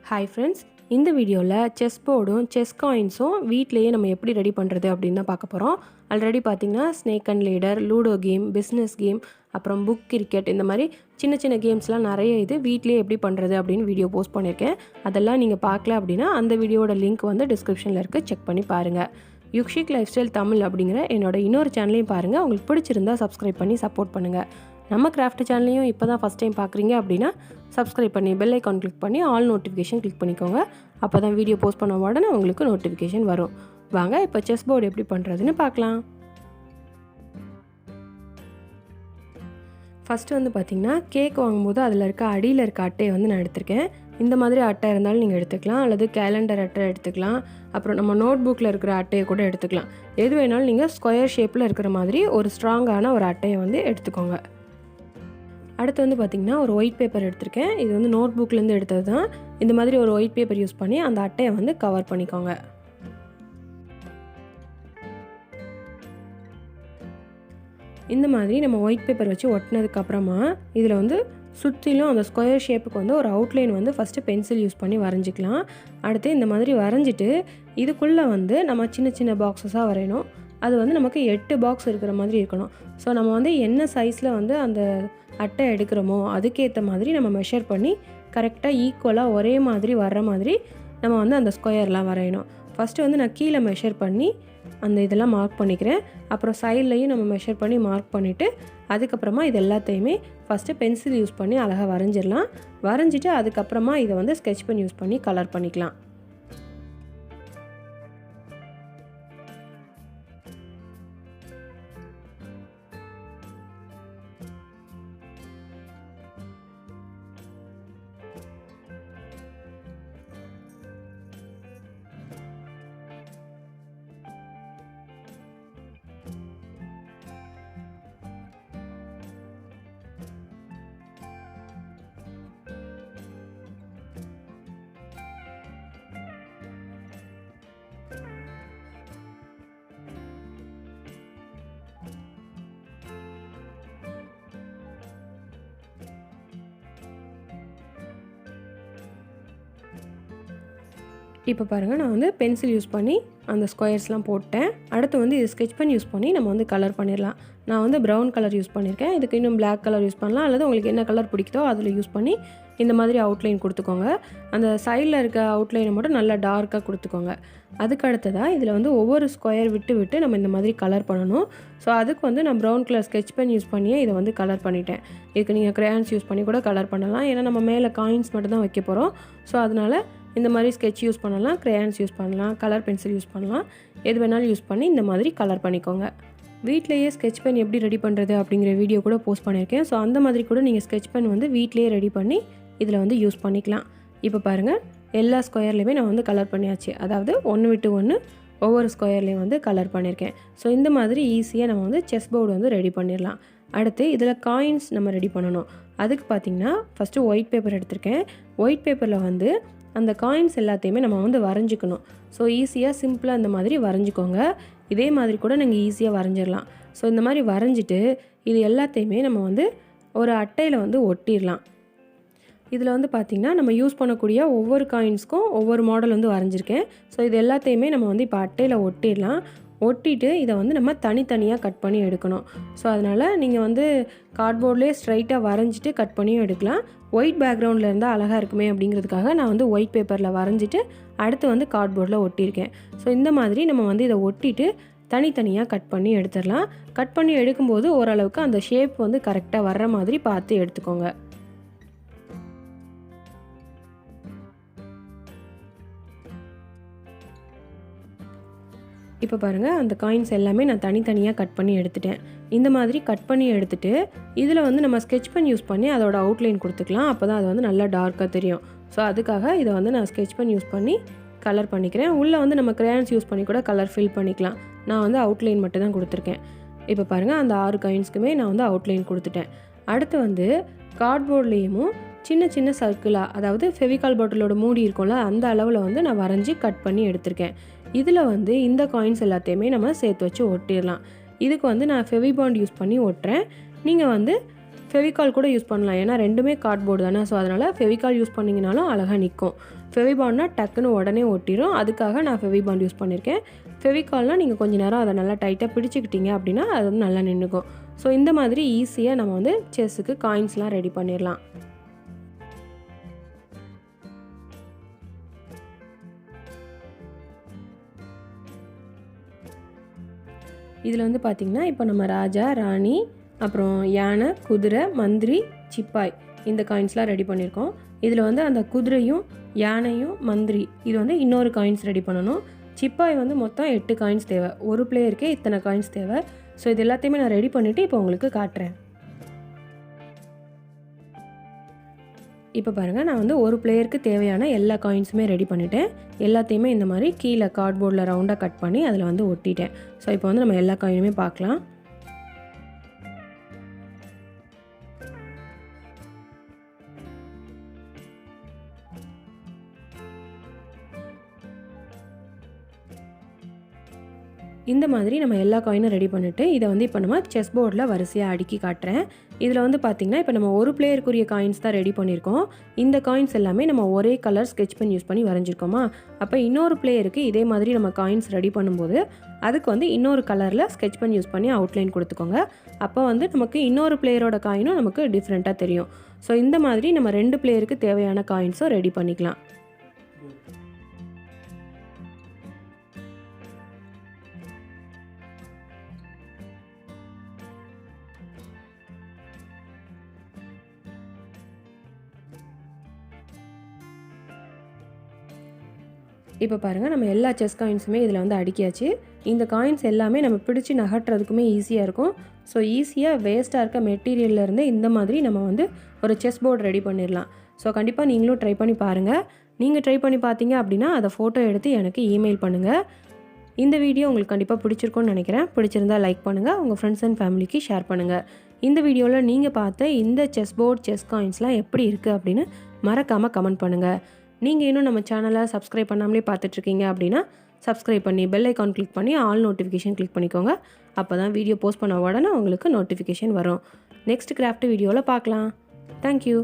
Hi friends, இந்த வீடியோவில் chess போர்டும் chess காயின்ஸும் வீட்டிலேயே நம்ம எப்படி ரெடி பண்ணுறது அப்படின்னு தான் பார்க்க போகிறோம். ஆல்ரெடி பார்த்திங்கன்னா snake and leader, ludo game, business game, அப்புறம் புக் கிரிக்கெட், இந்த மாதிரி சின்ன சின்ன கேம்ஸ்லாம் நிறைய வீட்டிலேயே எப்படி பண்ணுறது அப்படின்னு வீடியோ போஸ்ட் பண்ணியிருக்கேன். அதெல்லாம் நீங்கள் பார்க்கல அப்படின்னா அந்த வீடியோட லிங்க் வந்து டிஸ்கிரிப்ஷனில் இருக்குது, செக் பண்ணி பாருங்கள். ஷிக் லைஃப் ஸ்டைல் தமிழ் அப்படிங்கிற என்னோட இன்னொரு சேனலையும் பாருங்கள். உங்களுக்கு பிடிச்சிருந்தா சப்ஸ்கிரைப் பண்ணி சப்போர்ட் பண்ணுங்கள். நம்ம கிராஃப்ட் சேனலையும் இப்போ தான் ஃபஸ்ட் டைம் பார்க்குறீங்க அப்படின்னா சப்ஸ்கிரைப் பண்ணி பெல் ஐக்கான் கிளிக் பண்ணி ஆல் நோட்டிஃபிகேஷன் கிளிக் பண்ணிக்கோங்க. அப்போ தான் வீடியோ போஸ்ட் பண்ண உடனே உங்களுக்கு நோட்டிஃபிகேஷன் வரும். வாங்க இப்போ செஸ் போர்டு எப்படி பண்ணுறதுன்னு பார்க்கலாம். ஃபஸ்ட்டு வந்து பார்த்திங்கன்னா கேக் வாங்கும்போது அதில் இருக்க அடியில் இருக்க அட்டையை வந்து நான் எடுத்திருக்கேன். இந்த மாதிரி அட்டை இருந்தாலும் நீங்கள் எடுத்துக்கலாம், அல்லது கேலண்டர் அட்டை எடுத்துக்கலாம், அப்புறம் நம்ம நோட் புக்கில் இருக்கிற அட்டையை கூட எடுத்துக்கலாம். எது வேணாலும் நீங்கள் ஸ்கொயர் ஷேப்பில் இருக்கிற மாதிரி ஒரு ஸ்ட்ராங்கான ஒரு அட்டையை வந்து எடுத்துக்கோங்க. அடுத்து வந்து பார்த்திங்கன்னா ஒரு ஒயிட் பேப்பர் எடுத்திருக்கேன். இது வந்து நோட் புக்லேருந்து எடுத்தது தான். இந்த மாதிரி ஒரு ஒயிட் பேப்பர் யூஸ் பண்ணி அந்த அட்டையை வந்து கவர் பண்ணிக்கோங்க. இந்த மாதிரி நம்ம ஒயிட் பேப்பர் வச்சு ஒட்டினதுக்கப்புறமா இதில் வந்து சுற்றிலும் அந்த ஸ்கொயர் ஷேப்புக்கு வந்து ஒரு அவுட்லைன் வந்து ஃபஸ்ட்டு பென்சில் யூஸ் பண்ணி வரைஞ்சிக்கலாம். அடுத்து இந்த மாதிரி வரைஞ்சிட்டு இதுக்குள்ளே வந்து நம்ம சின்ன சின்ன பாக்ஸஸாக வரையணும். அது வந்து நமக்கு 8 பாக்ஸ் இருக்கிற மாதிரி இருக்கணும். ஸோ நம்ம வந்து என்ன சைஸில் வந்து அந்த அட்டை எடுக்கிறோமோ அதுக்கேற்ற மாதிரி நம்ம மெஷர் பண்ணி கரெக்டாக ஈக்குவலாக ஒரே மாதிரி வர்ற மாதிரி நம்ம வந்து அந்த ஸ்கொயர்லாம் வரையணும். ஃபஸ்ட்டு வந்து நான் கீழே மெஷர் பண்ணி அந்த இதெல்லாம் மார்க் பண்ணிக்கிறேன். அப்புறம் சைட்லையும் நம்ம மெஷர் பண்ணி மார்க் பண்ணிவிட்டு அதுக்கப்புறமா இது எல்லாத்தையுமே ஃபஸ்ட்டு பென்சில் யூஸ் பண்ணி அழகாக வரைஞ்சிடலாம். வரைஞ்சிட்டு அதுக்கப்புறமா இதை வந்து ஸ்கெட்ச் பென் யூஸ் பண்ணி கலர் பண்ணிக்கலாம். இப்போ பாருங்கள், நான் வந்து பென்சில் யூஸ் பண்ணி அந்த ஸ்கொயர்ஸ்லாம் போட்டேன். அடுத்து வந்து இது ஸ்கெட்ச் பென் யூஸ் பண்ணி நம்ம வந்து கலர் பண்ணிடலாம். நான் வந்து ப்ரௌன் கலர் யூஸ் பண்ணியிருக்கேன். இதுக்கு இன்னும் பிளாக் கலர் யூஸ் பண்ணலாம், அல்லது உங்களுக்கு என்ன கலர் பிடிக்குதோ அதில் யூஸ் பண்ணி இந்த மாதிரி அவுட்லைன் கொடுத்துக்கோங்க. அந்த சைடில் இருக்க அவுட்லைனை மட்டும் நல்லா டார்க்காக கொடுத்துக்கோங்க. அதுக்கு அடுத்ததாக இதில் வந்து ஒவ்வொரு ஸ்கொயர் விட்டு விட்டு நம்ம இந்த மாதிரி கலர் பண்ணணும். ஸோ அதுக்கு வந்து நான் brown colour sketch pen use பண்ணியே இதை வந்து கலர் பண்ணிட்டேன். இதுக்கு நீங்கள் கிரேயான்ஸ் யூஸ் பண்ணி கூட கலர் பண்ணலாம். ஏன்னா நம்ம மேலே காயின்ஸ் மட்டும் தான் வைக்க போகிறோம். ஸோ அதனால் இந்த மாதிரி ஸ்கெட்ச் யூஸ் பண்ணலாம், கிரேயான்ஸ் யூஸ் பண்ணலாம், கலர் பென்சில் யூஸ் பண்ணலாம், எது வேணாலும் யூஸ் பண்ணி இந்த மாதிரி கலர் பண்ணிக்கோங்க. வீட்டிலேயே ஸ்கெட்ச் பென் எப்படி ரெடி பண்ணுறது அப்படிங்கிற வீடியோ கூட போஸ்ட் பண்ணியிருக்கேன். ஸோ அந்த மாதிரி கூட நீங்கள் ஸ்கெட்ச் பென் வந்து வீட்டிலேயே ரெடி பண்ணி இதில் வந்து யூஸ் பண்ணிக்கலாம். இப்போ பாருங்கள், எல்லா ஸ்கொயர்லேயுமே நான் வந்து கலர் பண்ணியாச்சு. அதாவது ஒன்று விட்டு ஒன்று ஒவ்வொரு ஸ்கொயர்லேயும் வந்து கலர் பண்ணியிருக்கேன். ஸோ இந்த மாதிரி ஈஸியாக நம்ம வந்து செஸ் போர்டு வந்து ரெடி பண்ணிடலாம். அடுத்து இதில் காயின்ஸ் நம்ம ரெடி பண்ணணும். அதுக்கு பார்த்திங்கன்னா ஃபஸ்ட்டு ஒயிட் பேப்பர் எடுத்திருக்கேன். ஒயிட் பேப்பரில் வந்து அந்த காயின்ஸ் எல்லாத்தையுமே நம்ம வந்து வரைஞ்சிக்கணும். ஸோ ஈஸியாக சிம்பிளாக இந்த மாதிரி வரைஞ்சிக்கோங்க. இதே மாதிரி கூட நீங்கள் ஈஸியாக வரைஞ்சிடலாம். ஸோ இந்த மாதிரி வரைஞ்சிட்டு இது எல்லாத்தையுமே நம்ம வந்து ஒரு அட்டையில் வந்து ஒட்டிடலாம். இதில் வந்து பார்த்திங்கன்னா நம்ம யூஸ் பண்ணக்கூடிய ஒவ்வொரு காயின்ஸ்க்கும் ஒவ்வொரு மாடல் வந்து வரைஞ்சிருக்கேன். ஸோ இது எல்லாத்தையுமே நம்ம வந்து இப்போ அட்டையில் ஒட்டிடலாம். ஒட்டிட்டு இதை வந்து நம்ம தனித்தனியாக கட் பண்ணி எடுக்கணும். ஸோ அதனால் நீங்கள் வந்து கார்ட்போர்ட்லேயே ஸ்ட்ரைட்டாக வரைஞ்சிட்டு கட் பண்ணியும் எடுக்கலாம். ஒயிட் பேக்ரவுண்டில் இருந்தால் அழகாக இருக்குமே அப்படிங்கிறதுக்காக நான் வந்து ஒயிட் பேப்பரில் வரைஞ்சிட்டு அடுத்து வந்து கார்ட்போர்டில் ஒட்டியிருக்கேன். ஸோ இந்த மாதிரி நம்ம வந்து இதை ஒட்டிட்டு தனித்தனியாக கட் பண்ணி எடுத்துடலாம். கட் பண்ணி எடுக்கும்போது ஓரளவுக்கு அந்த ஷேப் வந்து கரெக்டாக வர்ற மாதிரி பார்த்து எடுத்துக்கோங்க. இப்போ பாருங்கள், அந்த காயின்ஸ் எல்லாமே நான் தனித்தனியாக கட் பண்ணி எடுத்துட்டேன். இந்த மாதிரி கட் பண்ணி எடுத்துகிட்டு இதில் வந்து நம்ம ஸ்கெட்ச் பென் யூஸ் பண்ணி அதோட அவுட்லைன் கொடுத்துக்கலாம். அப்போ தான் அது வந்து நல்லா டார்க்காக தெரியும். ஸோ அதுக்காக இதை வந்து நான் ஸ்கெட்ச் பென் யூஸ் பண்ணி கலர் பண்ணிக்கிறேன். உள்ளே வந்து நம்ம கிரேயான்ஸ் யூஸ் பண்ணி கூட கலர் ஃபில் பண்ணிக்கலாம். நான் வந்து அவுட்லைன் மட்டும் தான் கொடுத்துருக்கேன். இப்போ பாருங்கள், அந்த 6 காயின்ஸ்க்குமே நான் வந்து அவுட்லைன் கொடுத்துட்டேன். அடுத்து வந்து கார்ட்போர்ட்லேயும் சின்ன சின்ன சர்க்கிளாக, அதாவது ஃபெவிகால் பாட்டிலோட மூடி இருக்கும்ல அந்த அளவில் வந்து நான் வரைஞ்சி கட் பண்ணி எடுத்திருக்கேன். இதில் வந்து இந்த காயின்ஸ் எல்லாத்தையுமே நம்ம சேர்த்து வச்சு ஒட்டிடலாம். இதுக்கு வந்து நான் ஃபெவி பாண்ட் யூஸ் பண்ணி ஒட்டுறேன். நீங்கள் வந்து ஃபெவிகால் கூட யூஸ் பண்ணலாம், ஏன்னா ரெண்டுமே கார்ட்போர்டு தானே. ஸோ அதனால் ஃபெவிகால் யூஸ் பண்ணிங்கனாலும் அழகாக நிற்கும். ஃபெவிபாண்ட்னா டக்குன்னு உடனே ஒட்டிடும், அதுக்காக நான் ஃபெவிபாண்ட் யூஸ் பண்ணியிருக்கேன். ஃபெவிகால்னால் நீங்கள் கொஞ்சம் நேரம் அதை நல்லா டைட்டாக பிடிச்சிக்கிட்டீங்க அப்படின்னா அது வந்து நல்லா நின்றுக்கும். ஸோ இந்த மாதிரி ஈஸியாக நம்ம வந்து செஸ்ஸுக்கு காயின்ஸ்லாம் ரெடி பண்ணிடலாம். இதில் வந்து பார்த்திங்கன்னா இப்போ நம்ம ராஜா, ராணி, அப்புறம் யானை, குதிரை, மந்திரி, சிப்பாய் இந்த காயின்ஸ்லாம் ரெடி பண்ணியிருக்கோம். இதில் வந்து அந்த குதிரையும் யானையும் மந்திரி இது வந்து இன்னொரு காயின்ஸ் ரெடி பண்ணணும். சிப்பாய் வந்து மொத்தம் 8 காயின்ஸ் தேவை. ஒரு பிளேயருக்கே இத்தனை காயின்ஸ் தேவை. ஸோ இது எல்லாத்தையுமே நான் ரெடி பண்ணிவிட்டு இப்போ உங்களுக்கு காட்டுறேன். இப்போ பாருங்கள், நான் வந்து ஒரு பிளேயருக்கு தேவையான எல்லா காயின்ஸுமே ரெடி பண்ணிட்டேன். எல்லாத்தையுமே இந்த மாதிரி கீழே கார்ட்போர்டில் ரவுண்டாக கட் பண்ணி அதில் வந்து ஒட்டிட்டேன். ஸோ இப்போ வந்து நம்ம எல்லா காயினுமே பார்க்கலாம். இந்த மாதிரி நம்ம எல்லா காயினும் ரெடி பண்ணிவிட்டு இதை வந்து இப்போ நம்ம செஸ் போர்டில் வரிசையாக அடுக்கி காட்டுறேன். இதில் வந்து பார்த்திங்கன்னா இப்போ நம்ம ஒரு பிளேயருக்குரிய காயின்ஸ் தான் ரெடி பண்ணியிருக்கோம். இந்த காயின்ஸ் எல்லாமே நம்ம ஒரே கலர் ஸ்கெட்ச் பென் யூஸ் பண்ணி வரைஞ்சிருக்கோமா. அப்போ இன்னொரு பிளேயருக்கு இதே மாதிரி நம்ம காயின்ஸ் ரெடி பண்ணும்போது அதுக்கு வந்து இன்னொரு கலரில் ஸ்கெட்ச் பென் யூஸ் பண்ணி அவுட்லைன் கொடுத்துக்கோங்க. அப்போ வந்து நமக்கு இன்னொரு பிளேயரோட காயினும் நமக்கு டிஃப்ரெண்ட்டாக தெரியும். ஸோ இந்த மாதிரி நம்ம 2 பிளேயருக்கு தேவையான காயின்ஸும் ரெடி பண்ணிக்கலாம். இப்போ பாருங்கள், நம்ம எல்லா செஸ் காயின்ஸுமே இதில் வந்து அடுக்கியாச்சு. இந்த காயின்ஸ் எல்லாமே நம்ம பிடிச்சி நகட்டுறதுக்குமே ஈஸியாக இருக்கும். ஸோ ஈஸியாக வேஸ்ட்டாக இருக்க மெட்டீரியல்லேருந்து இந்த மாதிரி நம்ம வந்து ஒரு செஸ் போர்டு ரெடி பண்ணிடலாம். ஸோ கண்டிப்பாக நீங்களும் ட்ரை பண்ணி பாருங்கள். நீங்கள் ட்ரை பண்ணி பார்த்தீங்க அப்படின்னா அதை ஃபோட்டோ எடுத்து எனக்கு இமெயில் பண்ணுங்கள். இந்த வீடியோ உங்களுக்கு கண்டிப்பாக பிடிச்சிருக்கும்னு நினைக்கிறேன். பிடிச்சிருந்தால் லைக் பண்ணுங்கள், உங்கள் ஃப்ரெண்ட்ஸ் அண்ட் ஃபேமிலிக்கு ஷேர் பண்ணுங்கள். இந்த வீடியோவில் நீங்கள் பார்த்த இந்த செஸ் போர்டு, செஸ் காயின்ஸ்லாம் எப்படி இருக்குது அப்படின்னு மறக்காமல் கமெண்ட் பண்ணுங்கள். நீங்கள் இன்னும் நம்ம சேனலை சப்ஸ்கிரைப் பண்ணாமலே பார்த்துட்ருக்கீங்க அப்படின்னா சப்ஸ்கிரைப் பண்ணி பெல் ஐக்கான் கிளிக் பண்ணி ஆல் நோட்டிஃபிகேஷன் கிளிக் பண்ணிக்கோங்க. அப்போ தான் வீடியோ போஸ்ட் பண்ண உடனே உங்களுக்கு நோட்டிஃபிகேஷன் வரும். நெக்ஸ்ட் கிராஃப்ட் வீடியோவில் பார்க்கலாம். தேங்க்யூ.